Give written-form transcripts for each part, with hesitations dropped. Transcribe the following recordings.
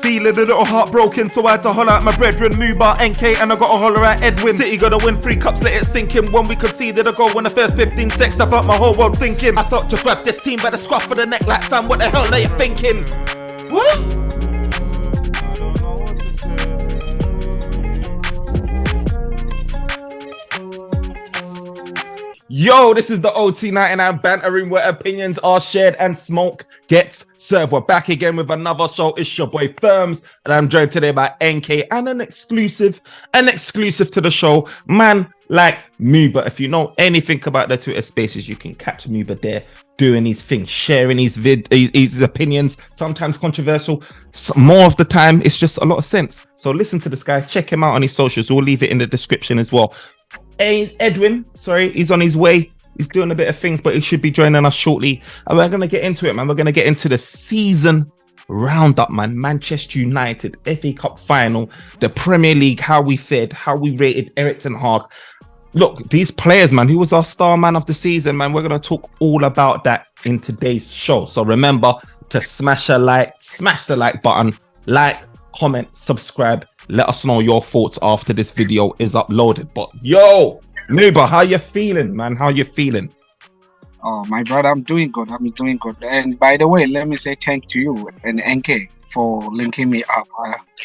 feeling a little heartbroken, so I had to holler at my brethren, Muba, NK, and I got to holler at Edwin. City gotta win 3 cups, let it sink in. When we conceded a goal in the first 15 seconds, I felt my whole world sinking. I thought to grab this team by the scruff of the neck like, fam, what the hell are you thinking? What? Yo, this is the OT99 Banter Room where opinions are shared and smoke gets served. We're back again with another show. It's your boy Firms, and I'm joined today by NK and an exclusive to the show, man like Muba. If you know anything about the Twitter spaces, you can catch Muba there doing his thing, sharing his opinions, sometimes controversial. More of the time, it's just a lot of sense. So listen to this guy, check him out on his socials. We'll leave it in the description as well. Edwin, he's on his way. He's doing a bit of things, but he should be joining us shortly. And we're going to get into it, man. We're going to get into the season roundup, man. Manchester United, FA Cup final, the Premier League, how we fared, how we rated Erik ten Hag. Look, these players, man, who was our star man of the season, man, we're going to talk all about that in today's show. So remember to smash the like button, like, comment, subscribe. Let us know your thoughts after this video is uploaded. But yo, Muba, how you feeling, man? How you feeling? Oh, my brother, I'm doing good. And by the way, let me say thank to you and NK for linking me up.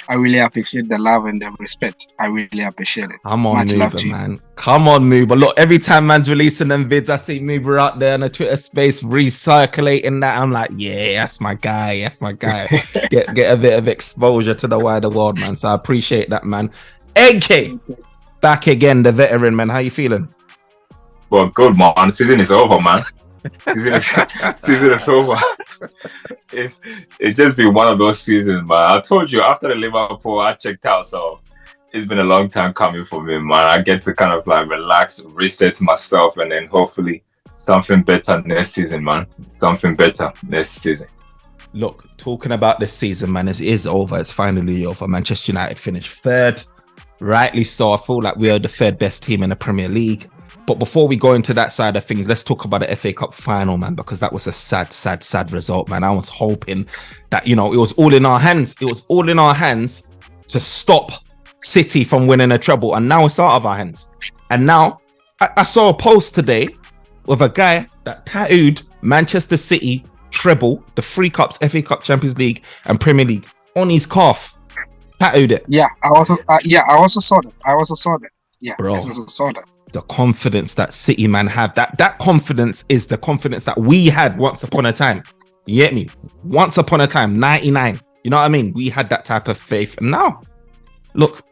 I really appreciate the love and the respect. I really appreciate it. Come on, Muba, man. Come on, Muba. Look, every time man's releasing them vids, I see Muba out there in the Twitter space recirculating that. I'm like, yeah, that's my guy. Get a bit of exposure to the wider world, man. So I appreciate that, man. NK, back again, the veteran, man. How you feeling? Well, good, man. Season is over, man. Season is over. It's just been one of those seasons, man. I told you after the Liverpool, I checked out, so it's been a long time coming for me, man. I get to kind of like relax, reset myself, and then hopefully something better next season, man. Something better next season. Look, talking about this season, man, it is over. It's finally over. Manchester United finished third. Rightly so. I feel like we are the third best team in the Premier League. But before we go into that side of things, let's talk about the FA Cup final, man, because that was a sad result, man. I was hoping that, it was all in our hands. It was all in our hands to stop City from winning a treble. And now it's out of our hands. And now I saw a post today with a guy that tattooed Manchester City treble, the 3 cups, FA Cup, Champions League and Premier League on his calf. Tattooed it. Yeah, I also saw that. Yeah, bro. I also saw that. The confidence that City man have, that confidence is the confidence that we had once upon a time. You get me? Once upon a time, 99. You know what I mean? We had that type of faith. And now, look,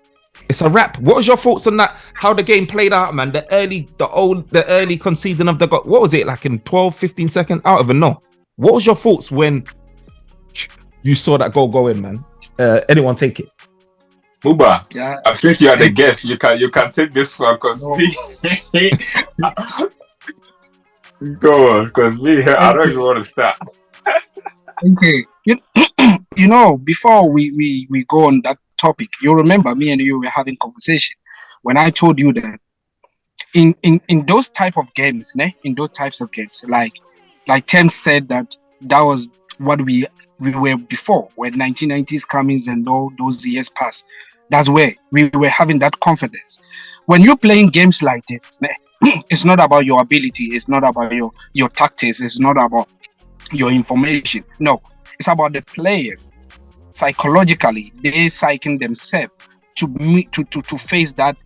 it's a wrap. What was your thoughts on that? How the game played out, man? The early conceding of the goal. What was it like in 12, 15 seconds? I don't even know. What was your thoughts when you saw that goal go in, man? Anyone take it? Muba, yeah. Since you are the guest, you can take this one because go on, because I don't even want to start. Okay, before we go on that topic, you remember me and you were having conversation when I told you that in those type of games, like Tim said that was what we were before when 1990s comings and all those years passed. That's where we were having that confidence. When you're playing games like this, it's not about your ability, it's not about your tactics, it's not about your information. No, it's about the players. Psychologically, they're psyching themselves to face that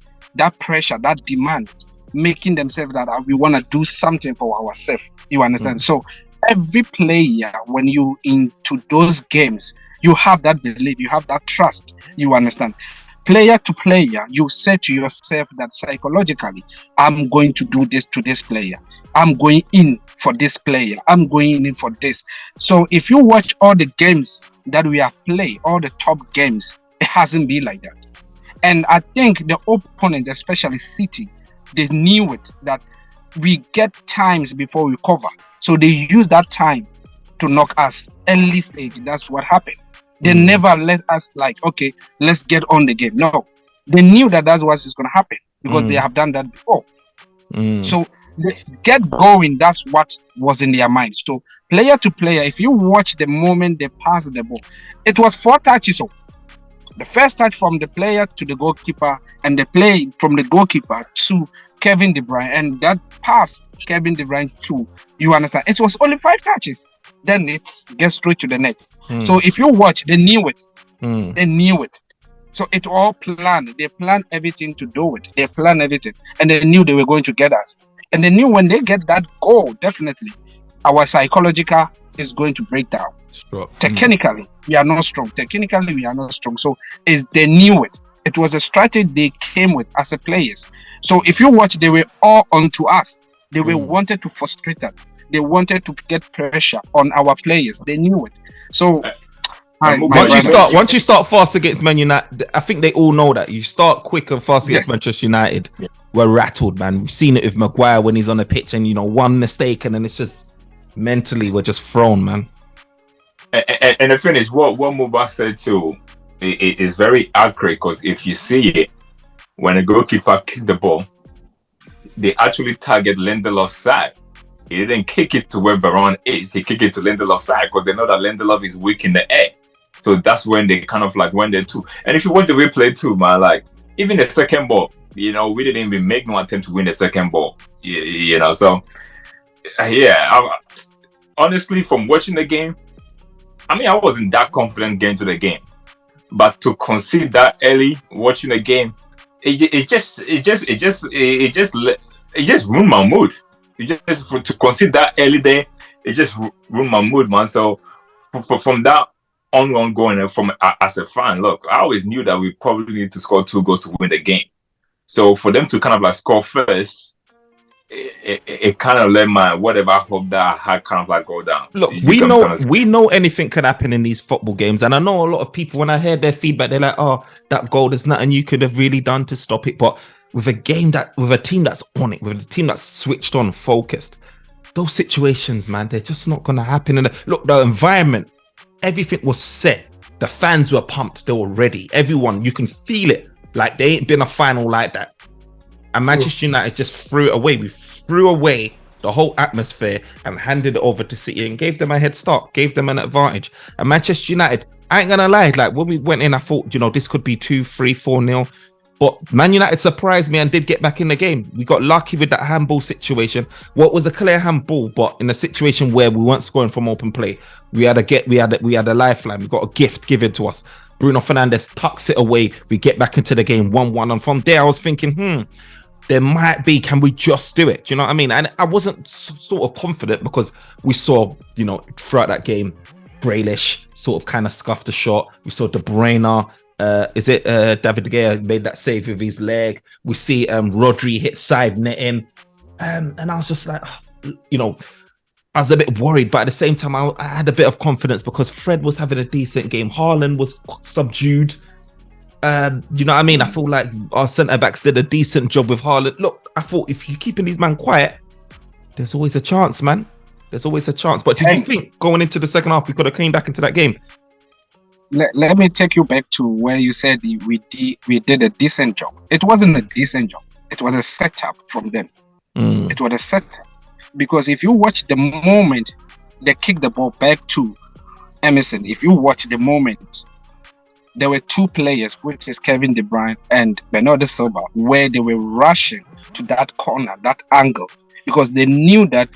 pressure, that demand, making themselves that we want to do something for ourselves. You understand? So every player, when you into those games, you have that belief, you have that trust. You understand? Player to player, you say to yourself that psychologically, I'm going to do this to this player. I'm going in for this player. I'm going in for this. So if you watch all the games that we have played, all the top games, it hasn't been like that. And I think the opponent, especially City, they knew it, that we get times before we cover. So they use that time to knock us early stage. That's what happened. They never let us okay, let's get on the game. No, they knew that that's what's going to happen because they have done that before. So get going. That's what was in their mind. So player to player, if you watch the moment they passed the ball, it was 4 touches. So the first touch from the player to the goalkeeper, and the play from the goalkeeper to Kevin De Bruyne, and that pass Kevin De Bruyne to, you understand, it was only 5 touches. Then it gets straight to the net. So if you watch, they knew it. They knew it. So it all planned. They planned everything to do it. They planned everything, and they knew they were going to get us. And they knew when they get that goal, definitely, our psychological is going to break down. Technically, we are not strong. Technically, we are not strong. So they knew it. It was a strategy they came with as a players. So if you watch, they were all onto us. They were wanted to frustrate us. They wanted to get pressure on our players. They knew it. So once you start fast against Man United, I think they all know that. You start quick and fast against Manchester United. Yeah. We're rattled, man. We've seen it with Maguire when he's on the pitch, and one mistake, and then it's just mentally we're just thrown, man. And the thing is, what Muba said too, it is very accurate, because if you see it, when a goalkeeper kicked the ball, they actually target Lindelof's side. He didn't kick it to where Varane is. He kicked it to Lindelof's side, because they know that Lindelof is weak in the air. So that's when they kind of like went there too. And if you want the replay too, man, like even the second ball, we didn't even make no attempt to win the second ball. So honestly, from watching the game, I mean, I wasn't that confident getting to the game, but to concede that early watching the game, it just ruined my mood. To concede that early there, it just ruined my mood, man. So from that ongoing, as a fan, look, I always knew that we probably need to score 2 goals to win the game. So for them to kind of like score first, it kind of let my whatever hope that I had kind of like go down. Look, we know anything can happen in these football games, and I know a lot of people, when I hear their feedback, they're like, "Oh, that goal, there's nothing you could have really done to stop it." But with a team that's on it, with a team that's switched on, focused, those situations, man, they're just not gonna happen. And look, the environment, everything was set. The fans were pumped. They were ready. Everyone, you can feel it. Like there ain't been a final like that. And Manchester United just threw it away. We threw away the whole atmosphere and handed it over to City and gave them a head start, gave them an advantage. And Manchester United, I ain't gonna lie, like when we went in, I thought, this could be 2-3, 4-0. But Man United surprised me and did get back in the game. We got lucky with that handball situation. What was a clear handball, but in a situation where we weren't scoring from open play, we had a lifeline. We got a gift given to us. Bruno Fernandes tucks it away. We get back into the game 1-1, and from there I was thinking, there might be, can we just do it? Do you know what I mean? And I wasn't sort of confident, because we saw, throughout that game, Grealish sort of kind of scuffed the shot. We saw De Bruyne. David De Gea made that save with his leg. We see Rodri hit side netting, and I was just like, I was a bit worried, but at the same time I had a bit of confidence, because Fred was having a decent game. Haaland was subdued. You know what I mean? I feel like our centre backs did a decent job with Haaland. Look, I thought if you're keeping these men quiet, there's always a chance, man. There's always a chance. But did you think going into the second half we could have came back into that game? Let me take you back to where you said we did a decent job. It wasn't a decent job. It was a setup from them. It was a setup. Because if you watch the moment they kicked the ball back to Emerson, if you watch the moment, there were 2 players, which is Kevin De Bruyne and Bernardo Silva, where they were rushing to that corner, that angle, because they knew that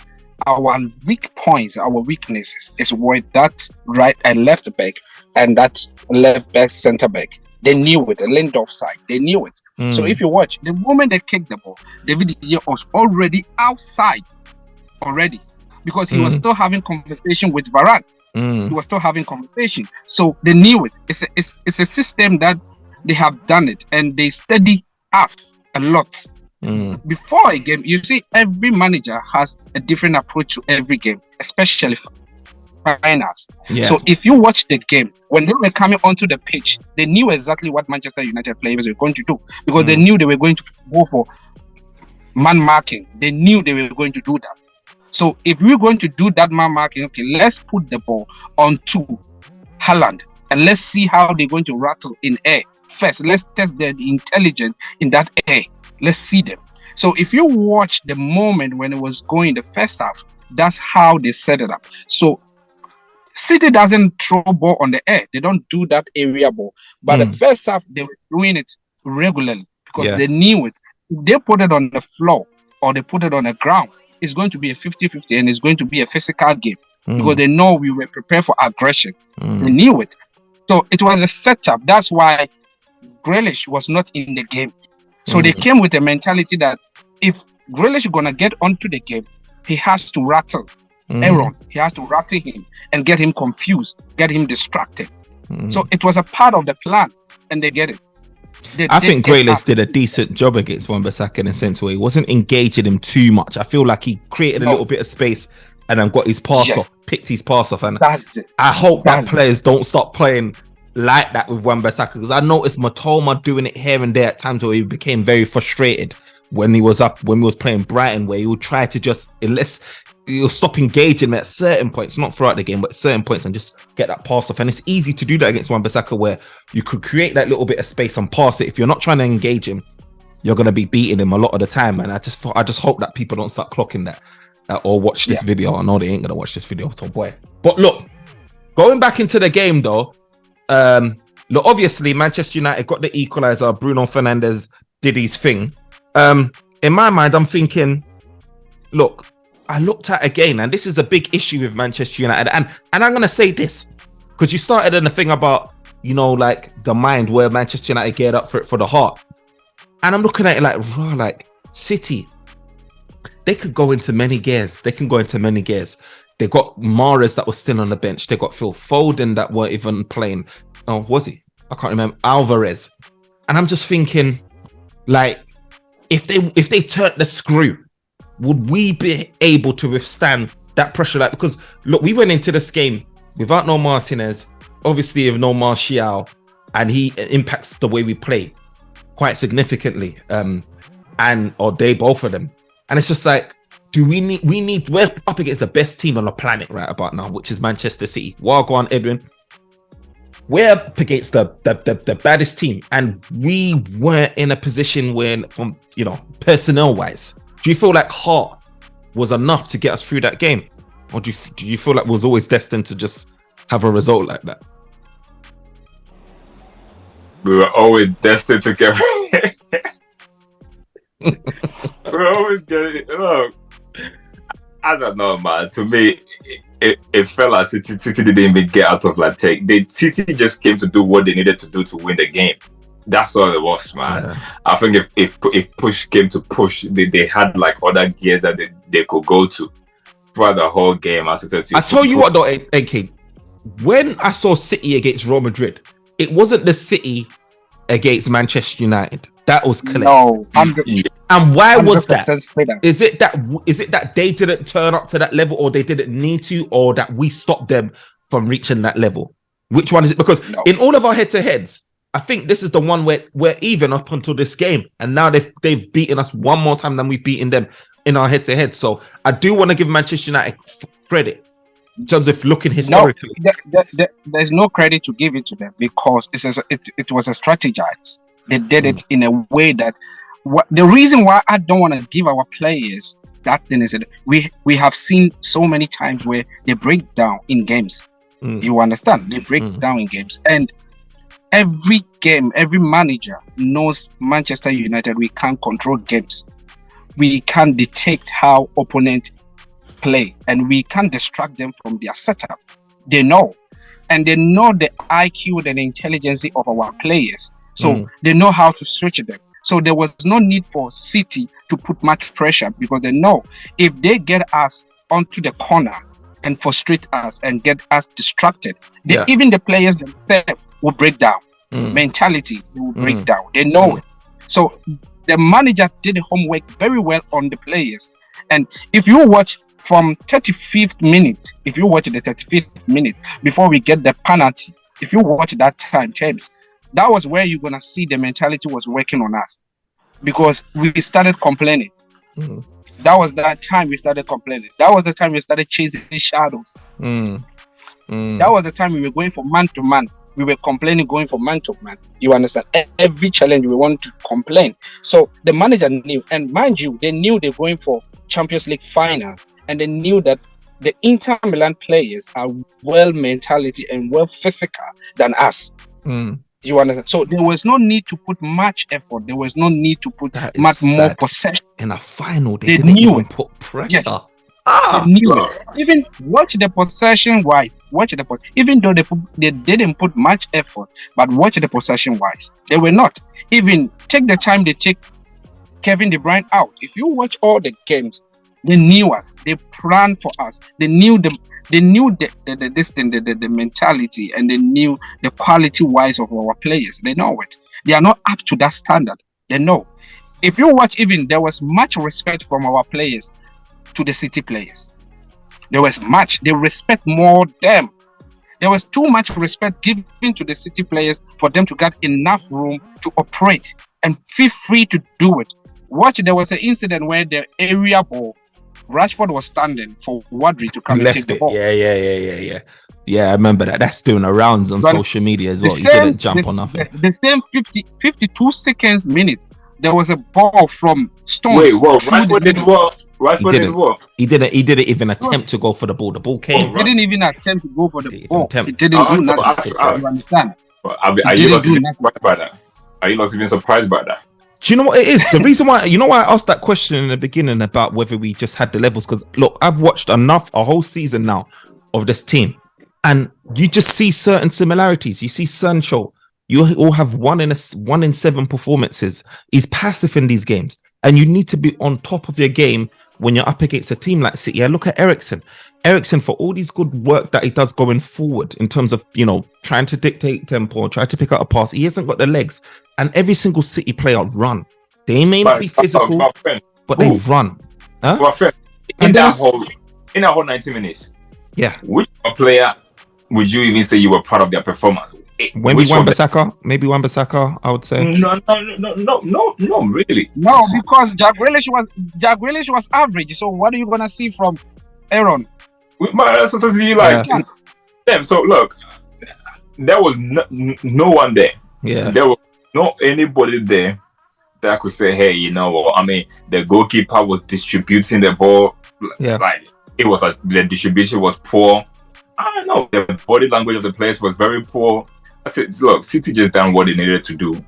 our weak points, our weaknesses is where that right and left back and that left back center back. They knew it, the Lindelof side, they knew it. So if you watch, the moment they kicked the ball, David De Gea was already outside already, because he was still having conversation with Varane. He was still having conversation. So they knew it. It's a system that they have done it, and they study us a lot. Before a game, you see, every manager has a different approach to every game, especially finals. So if you watch the game, when they were coming onto the pitch, they knew exactly what Manchester United players were going to do, because they knew they were going to go for man marking. They knew they were going to do that. So if we're going to do that man marking, okay, let's put the ball onto Haaland and let's see how they're going to rattle in air. First, let's test their intelligence in that air. Let's see them. So if you watch the moment when it was going the first half, that's how they set it up. So City doesn't throw ball on the air. They don't do that area ball. But the first half, they were doing it regularly because they knew it. If they put it on the floor or they put it on the ground, it's going to be a 50-50 and it's going to be a physical game because they know we were prepared for aggression. They knew it. So it was a setup. That's why Grealish was not in the game. So they came with a mentality that if Grealish is going to get onto the game, he has to rattle Aaron. He has to rattle him and get him confused, get him distracted. So it was a part of the plan, and they get it. I think Grealish did a decent job against Wan-Bissaka in a sense where he wasn't engaging him too much. I feel like he created a little bit of space and then got his pass off, picked his pass off. And that's it. I hope that players don't stop playing like that with Wan-Bissaka, because I noticed Matoma doing it here and there at times where he became very frustrated when he was playing Brighton, where he would try to just, unless you'll stop engaging him at certain points, not throughout the game, but certain points, and just get that pass off. And it's easy to do that against Wan-Bissaka, where you could create that little bit of space and pass it. If you're not trying to engage him, you're going to be beating him a lot of the time. And I just hope that people don't start clocking that or watch this video. I know they ain't going to watch this video, so boy. But look, going back into the game though, look, obviously Manchester United got the equaliser. Bruno Fernandes did his thing. In my mind, I'm thinking, look, I looked at again, and this is a big issue with Manchester United. And I'm going to say this, because you started in the thing about, you know, like the mind where Manchester United geared up for the heart. And I'm looking at it like, raw, like City, they could go into many gears. They can go into many gears. They got Mahrez that was still on the bench. They got Phil Foden that weren't even playing. Oh, was he? I can't remember. Alvarez. And I'm just thinking, like, if they turned the screw, would we be able to withstand that pressure? Like, because look, we went into this game without no Martinez, obviously with no Martial, and he impacts the way we play quite significantly. Or they, both of them. And it's just like, we're up against the best team on the planet right about now, which is Manchester City. Well, go on, Edwin. We're up against the baddest team, and we weren't in a position where, from, you know, personnel wise, do you feel like heart was enough to get us through that game, or do you feel like we was always destined to just have a result like that? We were always destined to get. We're always getting. Look, I don't know, man. To me, it felt like City didn't even get out of like take. City just came to do what they needed to do to win the game. That's all it was, man. Yeah. I think if push came to push, they had like other gears that they could go to throughout the whole game. As I said, I tell you what though, AK, when I saw City against Real Madrid, it wasn't the City against Manchester United. That was clear. No, and why was that? Is it that they didn't turn up to that level, or they didn't need to, or that we stopped them from reaching that level? Which one is it? Because in all of our head-to-heads, I think this is the one where we're even up until this game, and now they've beaten us one more time than we've beaten them in our head-to-head. So I do want to give Manchester United credit in terms of looking historically. No, there's no credit to give it to them, because it was a strategized. They did it in a way that the reason why I don't want to give our players that thing is that we have seen so many times where they break down in games. You understand? They break down in games, and every game, every manager knows Manchester United. We can't control games. We can't detect how opponent play, and we can't distract them from their setup. They know, and they know the IQ and the intelligence of our players. So they know how to switch them. So there was no need for City to put much pressure, because they know if they get us onto the corner and frustrate us and get us distracted, even the players themselves will break down. Mentality will break down. They know it. So the manager did the homework very well on the players. And if you watch from 35th minute, if you watch the 35th minute before we get the penalty, if you watch that time, James, that was where you're gonna see the mentality was working on us, because we started complaining. That was that time we started complaining. That was the time we started chasing shadows. That was the time we were going for man to man. we were complaining going for man to man. You understand? Every challenge we want to complain. So the manager knew, and mind you, they knew they're going for Champions League final, and they knew that the Inter Milan players are well mentality and well physical than us. You understand? So there was no need to put much effort. There was no need to put much more possession. In a final, they didn't knew even put pressure. Yes. They knew it. Even watch the possession wise. Even though they didn't put much effort, but watch the possession wise. They were not. Even take the time they take Kevin De Bruyne out. If you watch all the games, they knew us. They planned for us. They knew the mentality, and they knew the quality wise of our players. They know it. They are not up to that standard. They know. If you watch, even there was much respect from our players to the City players. There was much. They respect more them. There was too much respect given to the City players for them to get enough room to operate and feel free to do it. Watch, there was an incident where the area ball, Rashford was standing for Wadri to come and take the ball. Yeah, I remember that. That's doing the rounds on social media as well. He didn't jump on nothing. The same 52 seconds, minutes, there was a ball from Stones. Wait, what? Rashford did what? Rashford did what? He didn't even attempt to go for the ball. The ball came. He didn't even attempt to go for the ball. He didn't do nothing. You understand? Are you not even surprised by that? Are you not even surprised by that? Do you know what it is? The reason why, I asked that question in the beginning about whether we just had the levels, because look, I've watched a whole season now of this team, and you just see certain similarities. You see Sancho, you all have one in 7 performances. He's passive in these games, and you need to be on top of your game when you're up against a team like City. I look at Eriksen, for all these good work that he does going forward in terms of, trying to dictate tempo, try to pick out a pass. He hasn't got the legs. And every single City player run. They may not be physical, but they run. Huh? In that whole 90 minutes, which player would you even say you were proud of their performance? Maybe Wan-Bissaka, I would say. No, really. No, because Jack Grealish was average. So what are you gonna see from Aaron? So look, there was no one there. Yeah. There was not anybody there that could say, hey, you know what? I mean, the goalkeeper was distributing the ball. Yeah. Like, it was the distribution was poor. I don't know. The body language of the players was very poor. I said, look, City just done what they needed to do to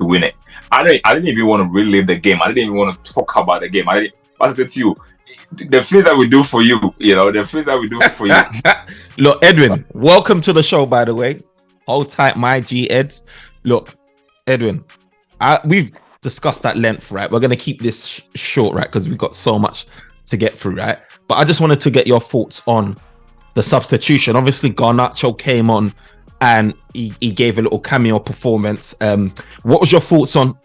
win it. I didn't even want to relive the game. I didn't even want to talk about the game. I said to you, the things that we do for you, the things that we do for you. Look, Edwin, welcome to the show, by the way. Hold tight, my G Eds. Look, Edwin, we've discussed at length, right? We're going to keep this short, right? Because we've got so much to get through, right? But I just wanted to get your thoughts on the substitution. Obviously, Garnacho came on and he gave a little cameo performance. What was your thoughts on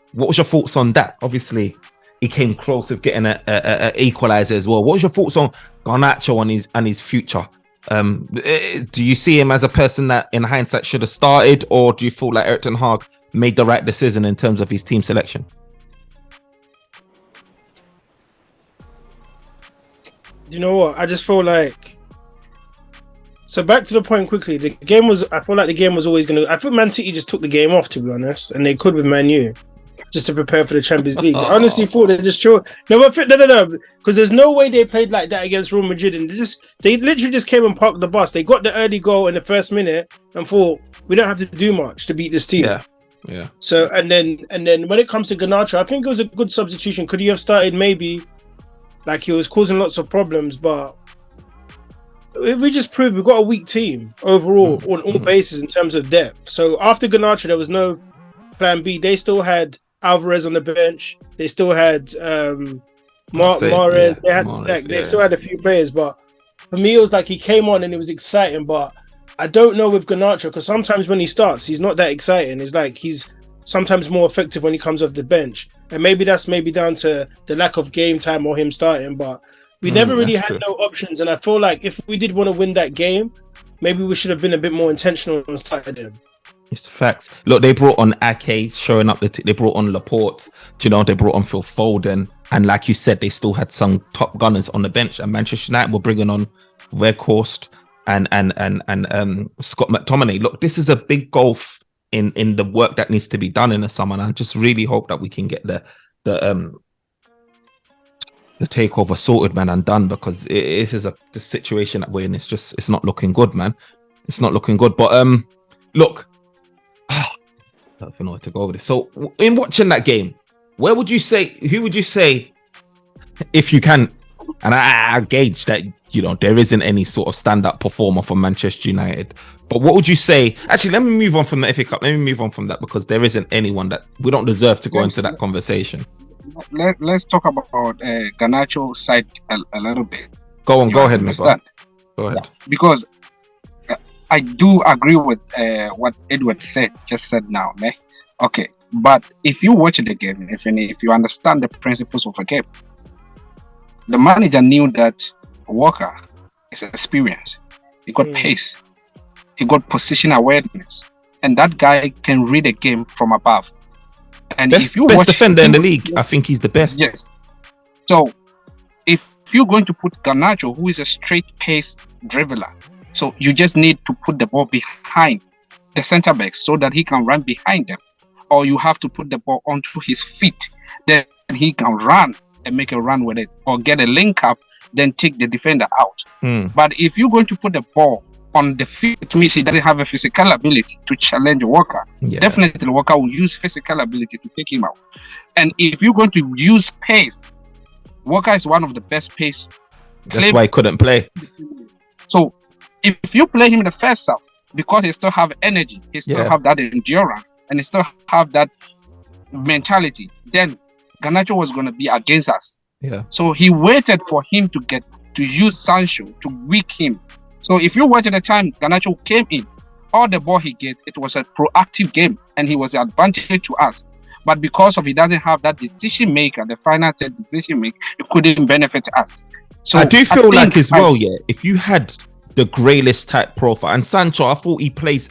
that? Obviously, he came close with getting a equalizer as well. What was your thoughts on Garnacho and his future? Do you see him as a person that in hindsight should have started, or do you feel like Erik ten Hag made the right decision in terms of his team selection? You know what? I just feel like, so back to the point quickly, I feel like the game was always going to, I think Man City just took the game off, to be honest, and they could with Man U, just to prepare for the Champions League. I honestly thought they just no, because there's no way they played like that against Real Madrid, and they literally just came and parked the bus. They got the early goal in the first minute and thought, we don't have to do much to beat this team. Yeah. So and then when it comes to Garnacho, I think it was a good substitution. Could he have started maybe? Like, he was causing lots of problems, but we just proved we've got a weak team overall on all bases in terms of depth. So after Garnacho, there was no plan B. They still had Alvarez on the bench. They still had Mahrez. They still had a few players, but for me, it was like he came on and it was exciting. But I don't know with Garnacho, because sometimes when he starts, he's not that exciting. It's like he's sometimes more effective when he comes off the bench. And maybe that's down to the lack of game time or him starting, but we never really had no options. And I feel like if we did want to win that game, maybe we should have been a bit more intentional and started him. It's facts. Look, they brought on Ake showing up. They brought on Laporte. They brought on Phil Foden. And like you said, they still had some top gunners on the bench. And Manchester United were bringing on Weghorst. Scott McTominay. Look, this is a big gulf in the work that needs to be done in the summer, and I just really hope that we can get the takeover sorted, man, and done, because it is the situation that we're in. It's not looking good, man. It's not looking good. But look, I don't know where to go with this. So in watching that game, who would you say, if you can, and I gauge that, you know, there isn't any sort of stand-up performer for Manchester United, but what would you say? Actually, let me move on from the FA Cup. Let me move on from that, because there isn't anyone that we don't deserve to go into that conversation. Let's talk about Garnacho's side a little bit. Go ahead, Muba. Go ahead. Because I do agree with what Edwin just said now. Okay, but if you watch the game, if you understand the principles of the game, the manager knew that Walker is experienced. He got pace. He got position awareness. And that guy can read a game from above. And best defender in the league. I think he's the best. Yes. So if you're going to put Garnacho, who is a straight pace dribbler, so you just need to put the ball behind the center backs so that he can run behind them. Or you have to put the ball onto his feet. Then he can run and make a run with it. Or get a link up, then take the defender out. But if you're going to put the ball on the feet, it means he doesn't have a physical ability to challenge Walker. Definitely Walker will use physical ability to take him out. And if you're going to use pace, Walker is one of the best pace. That's why he couldn't play. So if you play him in the first half, because he still have energy, he still have that endurance, and he still have that mentality, then Garnacho was going to be against us. So he waited for him to use Sancho to weak him. So if you watch at the time Garnacho came in, all the ball he get, it was a proactive game, and he was an advantage to us. But because of he doesn't have that decision maker, the final decision maker, it couldn't benefit us. So I do feel like as well, if you had the Grealish type profile, and Sancho, I thought he plays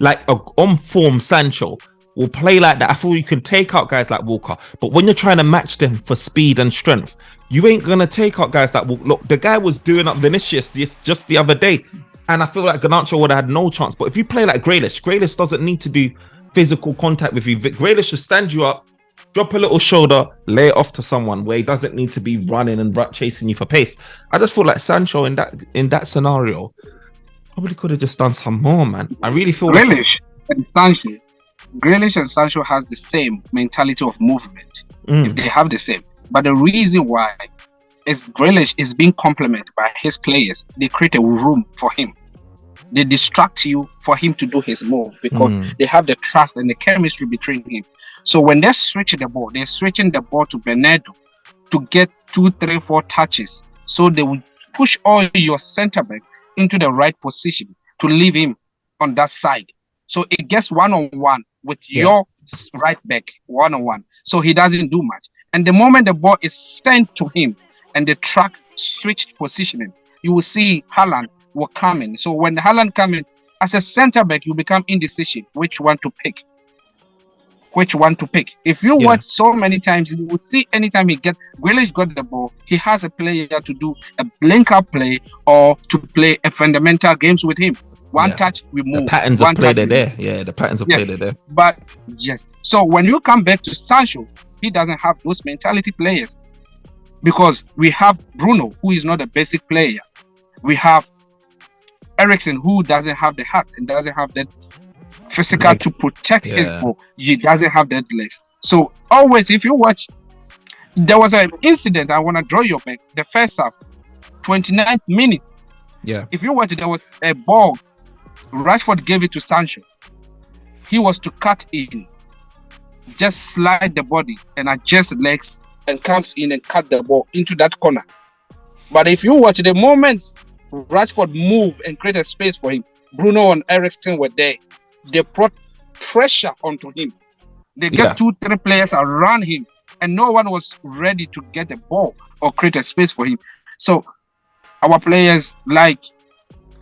like a on form Sancho will play like that. I thought you can take out guys like Walker, but when you're trying to match them for speed and strength, you ain't gonna take out guys like Walker. Look, the guy was doing up Vinicius just the other day, and I feel like Garnacho would have had no chance. But if you play like Grealish doesn't need to do physical contact with you. Grealish should stand you up, drop a little shoulder, lay it off to someone where he doesn't need to be running and chasing you for pace. I just feel like Sancho in that scenario probably could have just done some more, man. I really feel Grealish and Sancho has the same mentality of movement. If they have the same. But the reason why is Grealish is being complemented by his players. They create a room for him. They distract you for him to do his move because they have the trust and the chemistry between him. So when they're switching the ball to Bernardo to get 2, 3, 4 touches. So they will push all your center backs into the right position to leave him on that side. So it gets one-on-one with your right back, one-on-one. So he doesn't do much. And the moment the ball is sent to him and the track switched positioning, you will see Haaland will come in. So when Haaland come in, as a center back, you become indecision which one to pick. If you watch so many times, you will see anytime Grealish got the ball, he has a player to do a link-up play or to play a fundamental games with him. One touch, we move. The patterns of play there. Yeah, the patterns of play there. But so when you come back to Sancho, he doesn't have those mentality players because we have Bruno, who is not a basic player. We have Eriksen, who doesn't have the heart and doesn't have that physical legs to protect his ball. He doesn't have that legs. So always, if you watch, there was an incident. I want to draw your back. The first half, 29th minute. Yeah. If you watch, there was a ball. Rashford gave it to Sancho. He was to cut in, just slide the body and adjust legs and comes in and cut the ball into that corner. But if you watch the moments Rashford move and create a space for him, Bruno and Eriksen were there. They brought pressure onto him. They get 2, 3 players around him and no one was ready to get the ball or create a space for him. So our players, like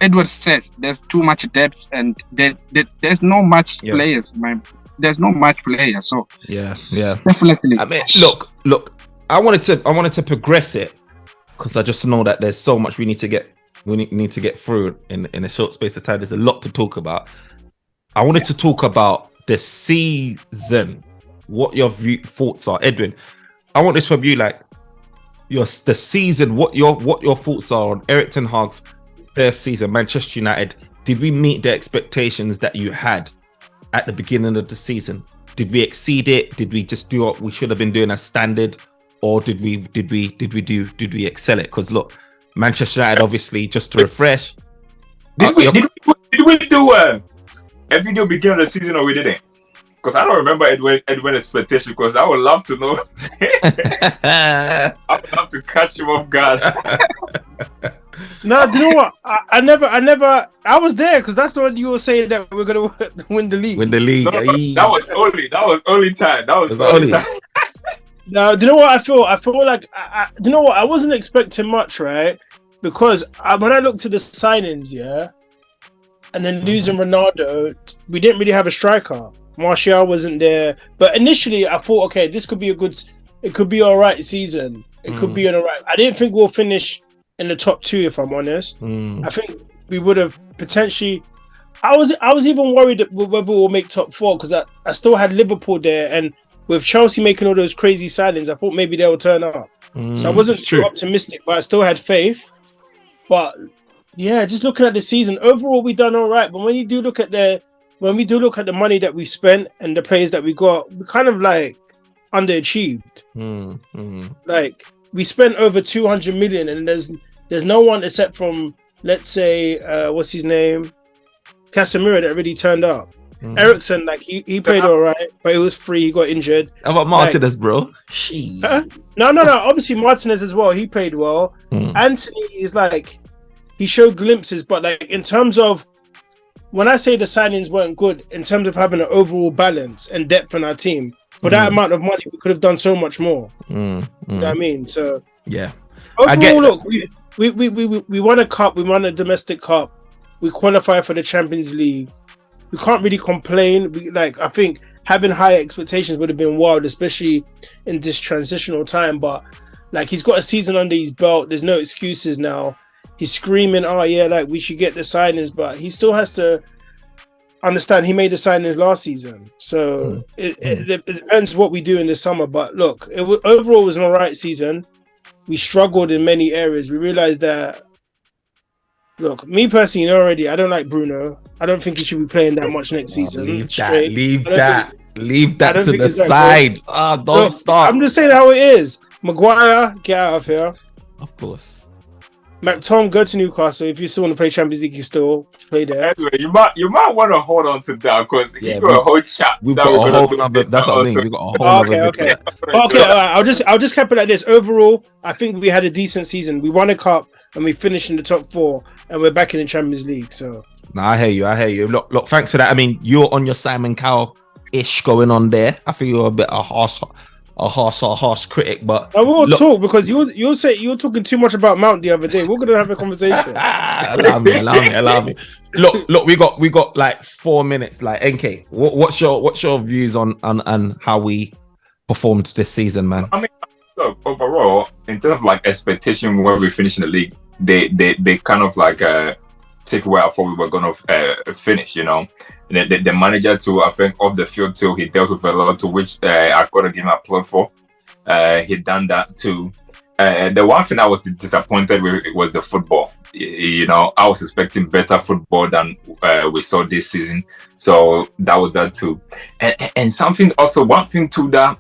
Edward says, there's too much depth and there's no much players, man. There's no much players. So definitely. I mean, look. I wanted to progress it because I just know that there's so much we need to get we need to get through in a short space of time. There's a lot to talk about. I wanted to talk about the season. What your thoughts are, Edwin? I want this from you. Like the season. What your thoughts are on Erik ten Hag's first season, Manchester United? Did we meet the expectations that you had at the beginning of the season? Did we exceed it? Did we just do what we should have been doing as standard, or did we excel it? Because look, Manchester United, obviously, just to refresh. Did we do a video beginning of the season, or we didn't? Because I don't remember Edwin expectation. Because I would love to know. I would love to catch him off guard. No, do you know what? I never. I was there because that's the one you were saying that we're gonna win the league. Win the league. No, that was only time. That was only time. Now, do you know what I feel? I feel like do you know what? I wasn't expecting much, right? Because when I looked at the signings, yeah, and then losing Ronaldo, we didn't really have a striker. Martial wasn't there, but initially I thought, okay, this could be it could be all right season. It could be all right. I didn't think we'll finish in the top 2, if I'm honest. I think we would have potentially. I was even worried whether we'll make top 4 because I still had Liverpool there, and with Chelsea making all those crazy signings, I thought maybe they'll turn up. So I wasn't too optimistic, but I still had faith. But yeah, just looking at the season overall, we done all right. But when we do look at the money that we spent and the players that we got, we kind of like underachieved. Like we spent over 200 million, and there's no one except from, let's say, what's his name, Casemiro, that really turned up. Eriksen, like he played all right, but it was free. He got injured. How about Martinez, bro? No. Obviously Martinez as well. He played well. Anthony is like, he showed glimpses, but like in terms of, when I say the signings weren't good, in terms of having an overall balance and depth in our team, for that amount of money, we could have done so much more. You know what I mean? So yeah. Overall, look, we won a cup. We won a domestic cup. We qualified for the Champions League. We can't really complain. I think having high expectations would have been wild, especially in this transitional time. But like, he's got a season under his belt. There's no excuses now. He's screaming, "Oh yeah, like we should get the signings," but he still has to understand he made the signings last season. So it depends what we do in the summer. But look, overall it was an alright season. We struggled in many areas. We realized that. Look, me personally, already, I don't like Bruno. I don't think he should be playing that much next season. Leave that to the side. Don't start. I'm just saying how it is. Maguire, get out of here. Of course. McTom, go to Newcastle. If you still want to play Champions League, you still play there. Anyway, you might want to hold on to that because he got a whole chat. We've got a whole other. That's what I mean. We've got a whole other. Okay. All right. I'll just cap it like this. Overall, I think we had a decent season. We won a cup and we finished in the top 4, and we're back in the Champions League. So. No, I hear you. Look. Thanks for that. I mean, you're on your Simon Cowell-ish going on there. I think you're a bit a harsh critic, but I will talk because you'll say you're talking too much about Mount the other day. We're gonna have a conversation. allow me. Look, we got like 4 minutes. Like, NK, what's your views on how we performed this season, man? I mean, look, overall, in terms of like expectation when we finish in the league, they kind of like take where I thought we were gonna finish, you know. And the manager too, I think, off the field too, he dealt with a lot, to which I've got to give him a plug for. He done that too. The one thing I was disappointed with was the football. You know, I was expecting better football than we saw this season. So that was that too. And something also, one thing too, that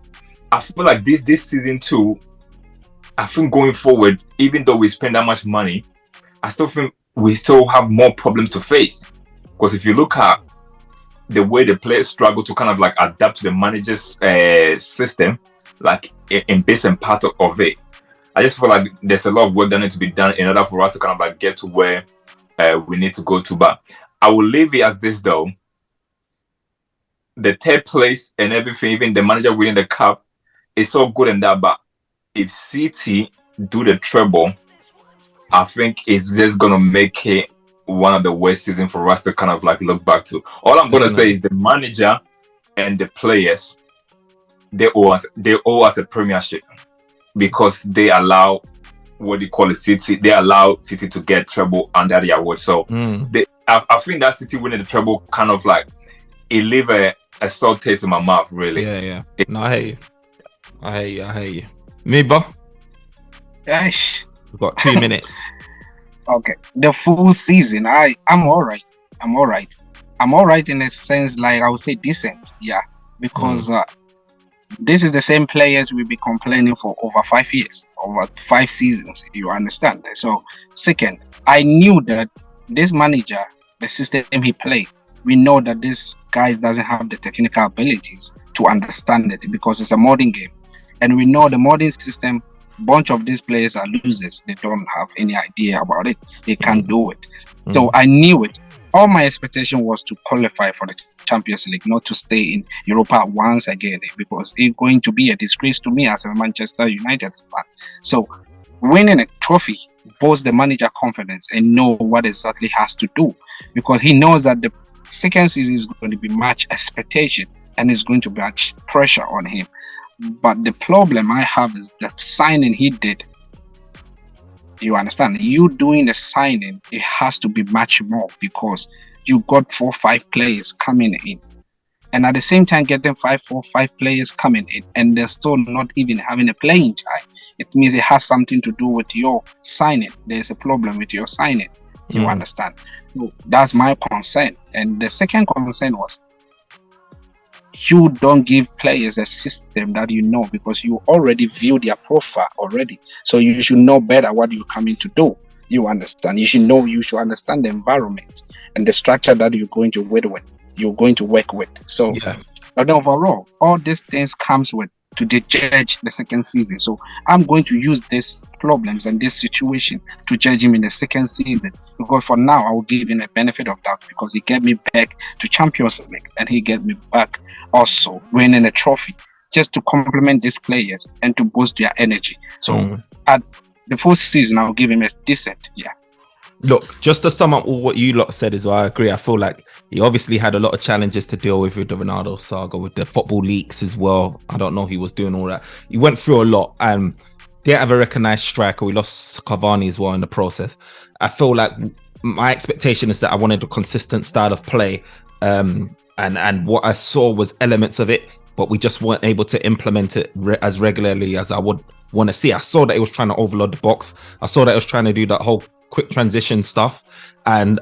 I feel like this season too, I think going forward, even though we spend that much money, I still think we still have more problems to face. Because if you look at the way the players struggle to kind of like adapt to the manager's system, like in base and part of it, I just feel like there's a lot of work that needs to be done in order for us to kind of like get to where we need to go to. But I will leave it as this though. The 3rd place and everything, even the manager winning the cup, it's all good and that. But if City do the treble, I think it's just gonna make it one of the worst seasons for us to kind of like look back to. All I'm gonna say is the manager and the players, they owe us a premiership because they allow what do you call it, City. They allowed City to get treble under their watch. So I think that City winning the treble kind of like it leave a salt taste in my mouth, really. Yeah. No, I hear you. Muba, we've got 2 minutes. Okay, the full season, I'm all right. I'm all right in a sense, like I would say decent, yeah, because this is the same players we've been complaining for over 5 years, over 5 seasons. You understand? So, second, I knew that this manager, the system he played, we know that this guy doesn't have the technical abilities to understand it because it's a modern game, and we know the modern system. Bunch of these players are losers. They don't have any idea about it. They can't do it. So I knew it. All my expectation was to qualify for the Champions League, not to stay in Europa once again, because it's going to be a disgrace to me as a Manchester United fan. So winning a trophy boosts the manager confidence and know what exactly has to do, because he knows that the second season is going to be much expectation and it's going to be much pressure on him. But the problem I have is the signing he did. You understand? You doing the signing, it has to be much more because you got 4 or 5 players coming in. And at the same time, getting 4 or 5 players coming in and they're still not even having a playing time. It means it has something to do with your signing. There's a problem with your signing. You understand? So that's my concern. And the second concern was you don't give players a system that you know, because you already view their profile already. So you should know better what you're coming to do. You understand? You should understand the environment and the structure that you're going to work with. So but overall, all these things comes with to judge the second season. So I'm going to use these problems and this situation to judge him in the second season, because for now I will give him a benefit of doubt because he get me back to Champions League and he get me back also winning a trophy, just to complement these players and to boost their energy. So at the full season I'll give him a decent. Look, just to sum up all what you lot said as well, I agree. I feel like he obviously had a lot of challenges to deal with the Ronaldo saga, with the football leaks as well. I don't know, he was doing all that. He went through a lot and didn't have a recognised striker. We lost Cavani as well in the process. I feel like my expectation is that I wanted a consistent style of play, and what I saw was elements of it, but we just weren't able to implement it as regularly as I would want to see. I saw that it was trying to overload the box. I saw that it was trying to do that whole quick transition stuff, and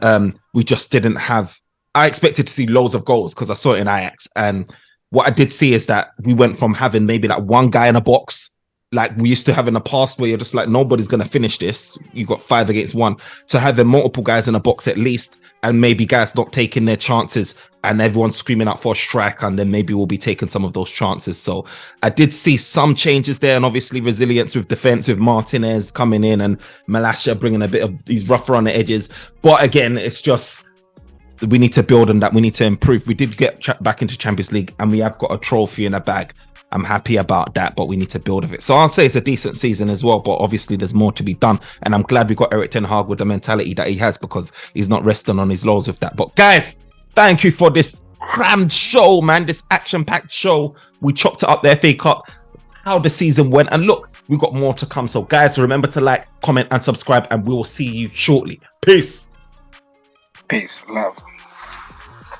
we just didn't have. I expected to see loads of goals because I saw it in Ajax, and what I did see is that we went from having maybe like one guy in a box like we used to have in the past, where you're just like, nobody's going to finish this, you got 5 against 1, to having multiple guys in a box at least, and maybe guys not taking their chances and everyone's screaming out for a strike, and then maybe we'll be taking some of those chances. So I did see some changes there, and obviously resilience with defense, with Martinez coming in and Malacia bringing a bit of, he's rougher on the edges. But again, it's just, we need to build on that. We need to improve. We did get back into Champions League and we have got a trophy in a bag. I'm happy about that, but we need to build of it. So I'd say it's a decent season as well, but obviously there's more to be done. And I'm glad we got Erik ten Hag with the mentality that he has, because he's not resting on his laurels with that. But guys, thank you for this crammed show, man, this action-packed show. We chopped it up, the FA Cup, how the season went, and look, we've got more to come. So guys, remember to like, comment and subscribe, and we will see you shortly. Peace. Peace, love.